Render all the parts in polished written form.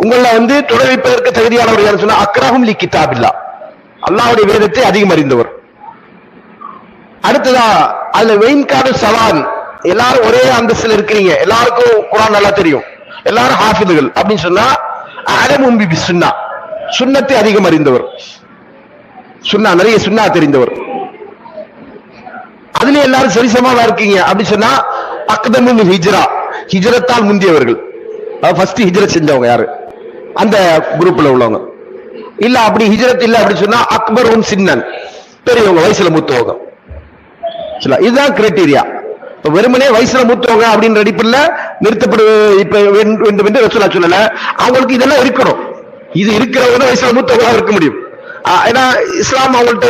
உங்கள தொழில்வைப்பதற்கு தகுதியானவர் யார் சொன்னா அக்ரஹும் லி கிதாபில்லா, அல்லாஹ்வுடைய வேதத்தை அதிகம் அறிந்தவர். அடுத்ததா அதுல வெயின்காடு சவான், எல்லாரும் ஒரே அந்தஸ்தில் இருக்கிறீங்க, எல்லாருக்கும் குர்ஆன் நல்லா தெரியும், எல்லாரும் ஹாஃபிதுகள் அப்படின்னு சொன்னா அலமும் பி சுன்னா, சுன்னத்தை அதிகம் அறிந்தவர், சுன்னா நிறைய சுன்னா தெரிந்தவர். அதுல எல்லாரும் சரிசமாவா இருக்கீங்க அப்படி சொன்னா அக்தமும் ஹிஜ்ரா, ஹிஜ்ரத்தால் முந்தியவர்கள், ஃபர்ஸ்ட் ஹிஜ்ரத் செஞ்சவங்க யாரு, அந்த குரூப்ல உள்ளவங்க. இல்ல அப்படி ஹிஜ்ரத் இல்ல அப்படி சொன்னா அக்பரும் சின்னன், பெரியவங்க வயசுல மூத்தவங்க. இதுதான் கிரைட்டீரியா. வெறுமனே வயசுல மூத்தவங்க அப்படின்ற அடிப்படையில் நிறுத்தப்படுவது இப்ப வேண்டும் என்று ரசூலா சொல்லல. அவங்களுக்கு இதெல்லாம் இருக்கணும், இது இருக்கிறவங்க வயசுல மூத்தவங்களா இருக்க முடியும். ஏன்னா இஸ்லாம் அவங்கள்ட்ட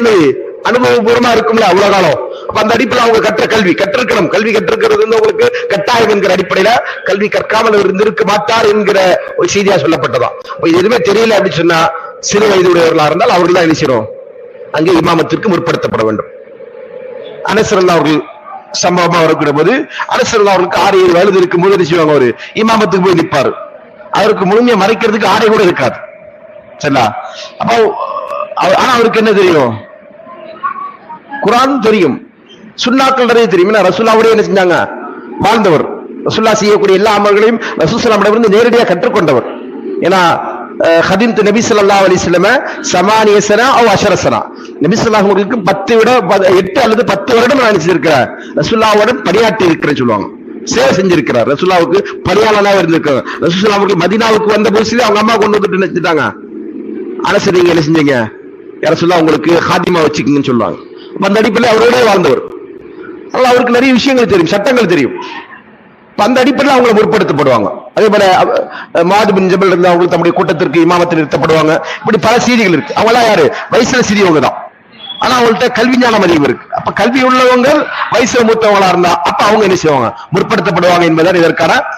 அனுபவபூர்வமா இருக்கும்ல அவ்வளவு காலம். அந்த அடிப்படையில் அவங்க கற்ற கற்றிருக்கணும். கல்வி கற்றிருக்கிறது உங்களுக்கு கட்டாயம் என்கிற அடிப்படையில கல்வி கற்காமல் இருந்திருக்க மாட்டார் என்கிற ஒரு செய்தியா சொல்லப்பட்டதான். இது எதுவுமே தெரியல அப்படின்னு சொன்னா சிறு வயதுடையவர்களா இருந்தால் அவர்கள் தான் என்ன செய்யணும், அங்கே இமாமத்திற்கு முற்படுத்தப்பட வேண்டும். அனஸ் ரலியல்லாஹு அவர்கள் சம்பவமா வரக்கூடிய போது அனஸ் ரலியல்லாஹு அவர்களுக்கு 6-7 வயது இருக்கும்போது என்ன செய்வாங்க, ஒரு இமாமத்துக்கு போய் நிற்பாரு. அவருக்கு முழுமையை மறைக்கிறதுக்கு ஆடை கூட இருக்காது. சரிங்களா? அப்போ ஆனா அவருக்கு என்ன தெரியும், குர்ஆன் தெரியும், சுன்னாக்கள் நிறைய தெரியும். ரசூலுல்லாஹ்வுடைய என்ன செஞ்சாங்க, வாழ்ந்தவர். ரசூலுல்லாஹ் செய்யக்கூடிய எல்லா அமல்களையும் ரசூல் ஸல்லல்லாஹு அலைஹி வஸல்லம் நேரடியாக கற்றுக்கொண்டவர். ஏன்னா ஹதீம்த் நபி ஸல்லல்லாஹு அலைஹி வஸல்லம் 8 சனா அவ் 10 சனா, நபி ஸல்லல்லாஹு அலைஹி வஸல்லம் 8 அல்லது 10 வருடம் நான் செஞ்சிருக்கிறேன், ரசூலுல்லாஹ்வுடன் பணியாற்றி இருக்கிறேன்னு சொல்லுவாங்க. சேவை செஞ்சிருக்கிறார், ரசூலுல்லாஹ்வுக்கு பணியாளனாக இருந்திருக்காங்க. ரசூலுல்லாஹ் அவர்கள் மதீனாவுக்கு வந்த போது அவங்க அம்மா கொண்டு வந்துட்டு நினைச்சிட்டாங்க, அனஸ் நீங்க என்ன செஞ்சீங்க, யா ரசூலுல்லாஹ் உங்களுக்கு ஹாதிமா வச்சுக்கீங்கன்னு சொல்லுவாங்க. அந்த அடிப்படையில் அவரோட வாழ்ந்தவர். அவருக்கு நிறைய விஷயங்கள் தெரியும், சட்டங்கள் தெரியும். அந்த அடிப்படையில் அவங்களை முற்படுத்தப்படுவாங்க. அதே போல முஆத் பின் ஜபல் அவர்கள் தம்முடைய கூட்டத்திற்கு இமாமத்தில் நிறுத்தப்படுவாங்க. இப்படி பல செய்திகள் இருக்கு. அவங்க எல்லாம் யாரு, வயசுல சிறியவங்க தான், ஆனா அவங்கள்ட்ட கல்வி ஞானம் அதிகம் இருக்கு. அப்ப கல்வி உள்ளவங்க வயசுல மூத்தவங்களா இருந்தா அப்ப அவங்க என்ன செய்வாங்க, முற்படுத்தப்படுவாங்க என்பதுதான் இதற்கான